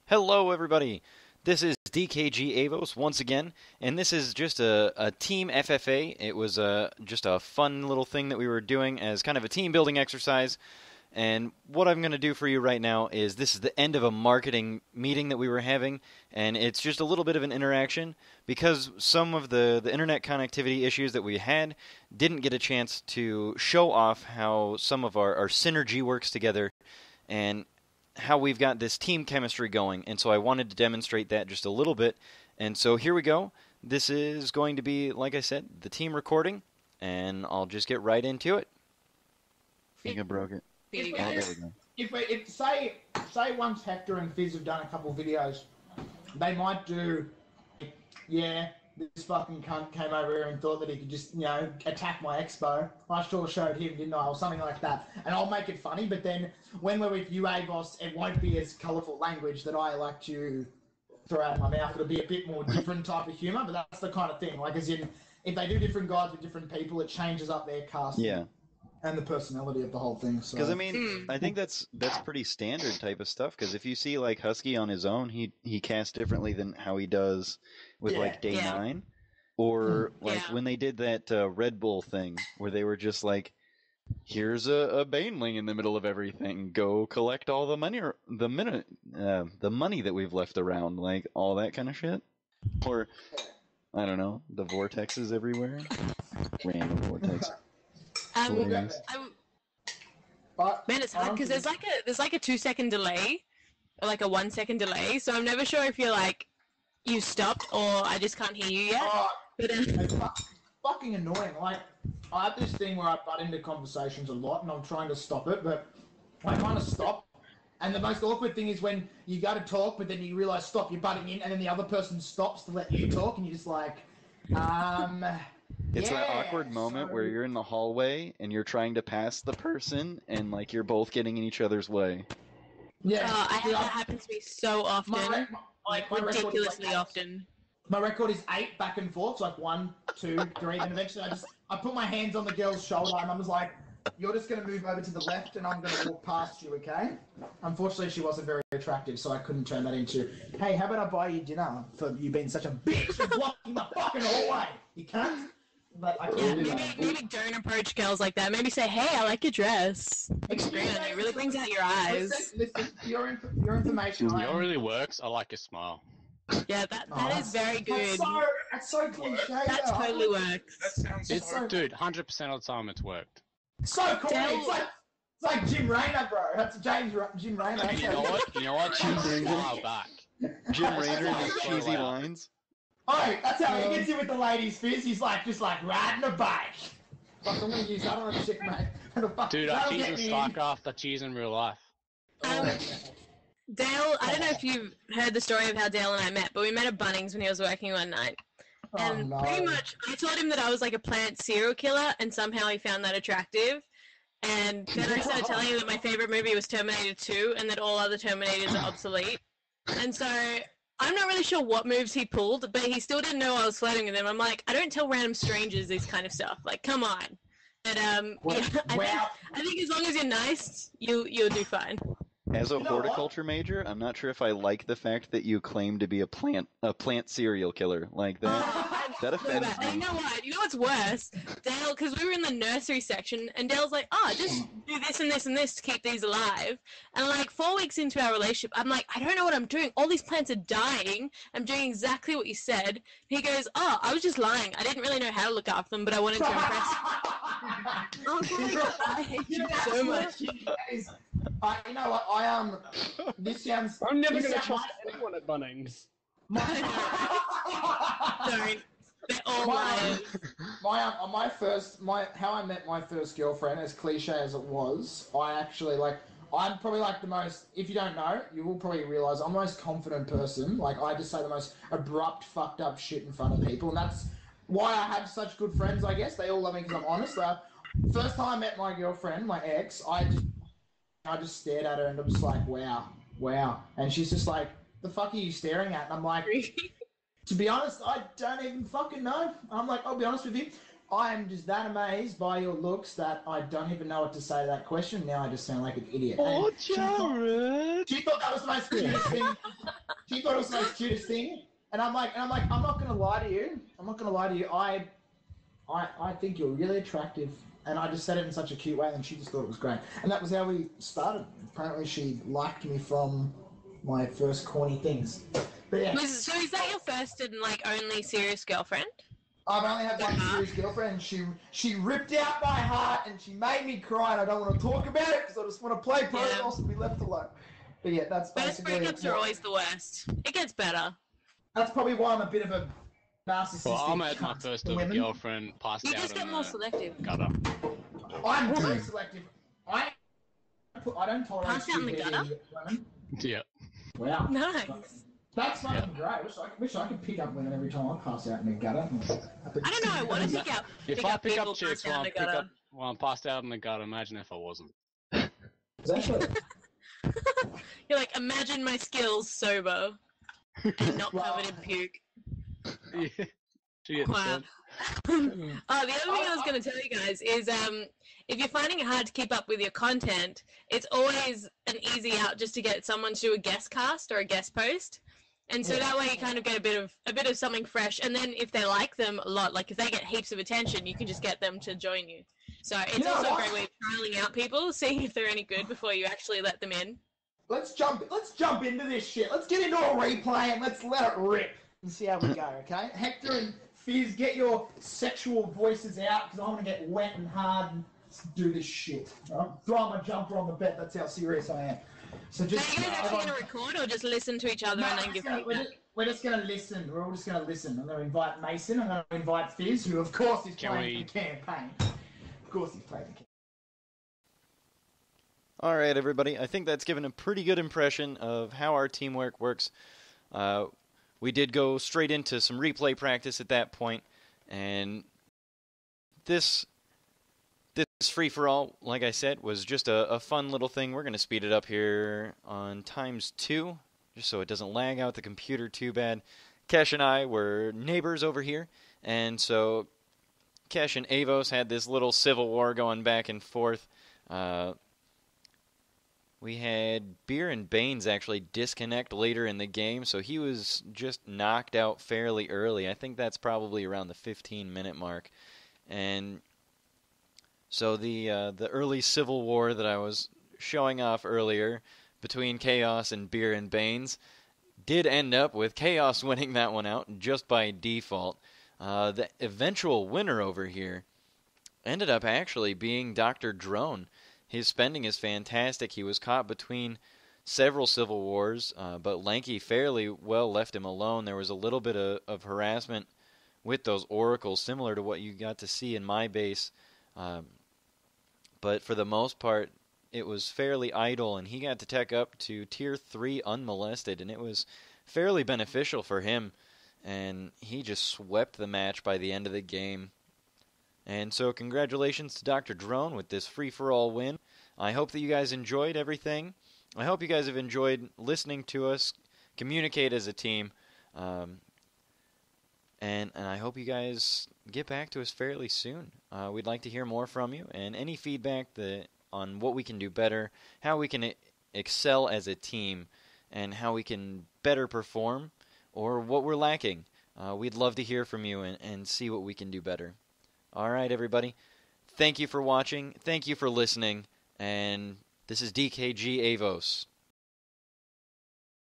Hello, everybody. This is DKG Avos once again, and this is just a team FFA. It was just a fun little thing that we were doing as kind of a team building exercise. And what I'm going to do for you right now is this is the end of a marketing meeting that we were having, and it's just a little bit of an interaction because some of the internet connectivity issues that we had didn't get a chance to show off how some of our synergy works together and how we've got this team chemistry going, and so I wanted to demonstrate that just a little bit. And so here we go. This is going to be, like I said, the team recording, and I'll just get right into it. I think I broke it. If say once Hector and Fizz have done a couple videos, they might do, yeah, this fucking cunt came over here and thought that he could just, attack my expo. I sure showed him, didn't I? Or something like that. And I'll make it funny, but then when we're with you, Avos, it won't be as colourful language that I like to throw out of my mouth. It'll be a bit more different type of humour, but that's the kind of thing. Like, as in, if they do different guys with different people, it changes up their cast. Yeah. And the personality of the whole thing. Because, I think that's pretty standard type of stuff. Because if you see, like, Husky on his own, he casts differently than how he does with, Day 9. Or, when they did that Red Bull thing, where they were just like, here's a Baneling in the middle of everything. Go collect all the money that we've left around. Like, all that kind of shit. Or, I don't know, the vortexes everywhere. Random vortex. Man, it's hard because there's like a 2-second delay, or like a 1-second delay. So I'm never sure if you're like you stopped or I just can't hear you yet. It's fucking annoying. Like, I have this thing where I butt into conversations a lot, and I'm trying to stop it, but I kind of stop. And the most awkward thing is when you go to talk, but then you realise, stop, you're butting in, and then the other person stops to let you talk, and you're just like, It's that awkward moment where you're in the hallway and you're trying to pass the person and like you're both getting in each other's way. Yeah, that happens to me so often, ridiculously often. My record is 8 back and forth, so like 1, 2, 3, and eventually I put my hands on the girl's shoulder and I was like, you're just going to move over to the left and I'm going to walk past you, okay? Unfortunately, she wasn't very attractive, so I couldn't turn that into, hey, how about I buy you dinner for you being such a bitch and blocking the fucking hallway? You can't. But I can't do that. Maybe don't approach girls like that. Maybe say, hey, I like your dress. It really brings out your eyes. Listen, your information. You know what really works? I like your smile. Yeah, that is very good. That's so cliche. That totally works. That sounds dude, 100% of the time it's worked. So cool. It's like Jim Rayner, bro. That's Jim Rayner. You know what? Smile back. Jim Rayner and his cheesy lines. Oh, that's how he gets in with the ladies' Fizz. He's just like riding a bike. Fuck, I'm gonna use that on a chick, mate. Dude, I cheese in StarCraft, I cheese in real life. Dale, I don't know if you've heard the story of how Dale and I met, but we met at Bunnings when he was working one night. And pretty much, I told him that I was like a plant serial killer, and somehow he found that attractive. And then I started telling him that my favorite movie was Terminator 2, and that all other Terminators are obsolete. And so I'm not really sure what moves he pulled, but he still didn't know I was flirting with him. I'm like, I don't tell random strangers this kind of stuff. Like, come on. But I think as long as you're nice, you'll do fine. As a horticulture major, I'm not sure if I like the fact that you claim to be a plant serial killer like that. That offends me. And you know what? You know what's worse? Dale, because we were in the nursery section, and Dale's like, just do this and this and this to keep these alive. And like 4 weeks into our relationship, I'm like, I don't know what I'm doing. All these plants are dying. I'm doing exactly what you said. He goes, I was just lying. I didn't really know how to look after them, but I wanted to impress. Oh my God, I hate you so much. You know what? This sounds. I'm never going to trust anyone at Bunnings. Don't. They're all liars. How I met my first girlfriend, as cliche as it was, I'm probably like the most, if you don't know, you will probably realise I'm the most confident person. Like, I just say the most abrupt, fucked up shit in front of people, and that's why I have such good friends, I guess. They all love me because I'm honest. First time I met my girlfriend, my ex, I just stared at her and I'm just like, wow. And she's just like, the fuck are you staring at? And I'm like, to be honest, I don't even fucking know. I'm like, I'll be honest with you. I am just that amazed by your looks that I don't even know what to say to that question. Now I just sound like an idiot. Oh, Jared! She thought that was the most cutest thing. She thought it was the most cutest thing, and I'm like, I'm not gonna lie to you. I think you're really attractive, and I just said it in such a cute way, and she just thought it was great, and that was how we started. Apparently, she liked me from my first corny things. But yeah. So is that your first and only serious girlfriend? I've only had one serious girlfriend. She ripped out my heart and she made me cry, and I don't want to talk about it because I just want to play protocols and be left alone. But yeah, that's basically. First breakups are always the worst. It gets better. That's probably why I'm a bit of a narcissistic. Well, I'm at my first ever girlfriend passed out. You just get more selective. Gutter. I'm very selective. I don't tolerate passed out in the gutter. Women. Yeah. Wow. Nice. That's fucking great. I wish I could pick up women every time I pass out in the gutter. I don't know. I want to pick up. If I pick people up chicks while I'm passed out in the gutter, imagine if I wasn't. Exactly. You're like, imagine my skills sober and not covered in puke. Yeah. Wow. The other thing I was going to tell you guys is if you're finding it hard to keep up with your content, it's always an easy out just to get someone to do a guest cast or a guest post. And so that way you kind of get a bit of something fresh. And then if they like them a lot, if they get heaps of attention, you can just get them to join you. So it's also a great way of trialing out people, seeing if they're any good before you actually let them in. Let's jump into this shit. Let's get into a replay and let's let it rip and see how we go, okay? Hector and Fizz, get your sexual voices out because I want to get wet and hard and do this shit. I'm throwing my jumper on the bed. That's how serious I am. So Are you guys actually going to record or just listen to each other and then give feedback? We're just going to listen. We're all just going to listen. I'm going to invite Mason. I'm going to invite Fizz, who of course is playing the campaign. Of course he's playing the campaign. All right, everybody. I think that's given a pretty good impression of how our teamwork works. We did go straight into some replay practice at that point, and this free-for-all, like I said, was just a fun little thing. We're going to speed it up here on ×2, just so it doesn't lag out the computer too bad. Kesh and I were neighbors over here, and so Kesh and Avos had this little civil war going back and forth. We had Beer and Baines actually disconnect later in the game, so he was just knocked out fairly early. I think that's probably around the 15-minute mark. And so the early civil war that I was showing off earlier between Chaos and Beer and Baines did end up with Chaos winning that one out just by default. The eventual winner over here ended up actually being Dr. Drone. His spending is fantastic. He was caught between several civil wars, but Lanky fairly well left him alone. There was a little bit of harassment with those oracles, similar to what you got to see in my base. But for the most part, it was fairly idle, and he got to tech up to Tier 3 unmolested, and it was fairly beneficial for him. And he just swept the match by the end of the game. And so congratulations to Dr. Drone with this free-for-all win. I hope that you guys enjoyed everything. I hope you guys have enjoyed listening to us communicate as a team. And I hope you guys get back to us fairly soon. We'd like to hear more from you, and any feedback on what we can do better, how we can excel as a team, and how we can better perform, or what we're lacking. We'd love to hear from you and see what we can do better. All right, everybody. Thank you for watching. Thank you for listening. And this is DKG Avos.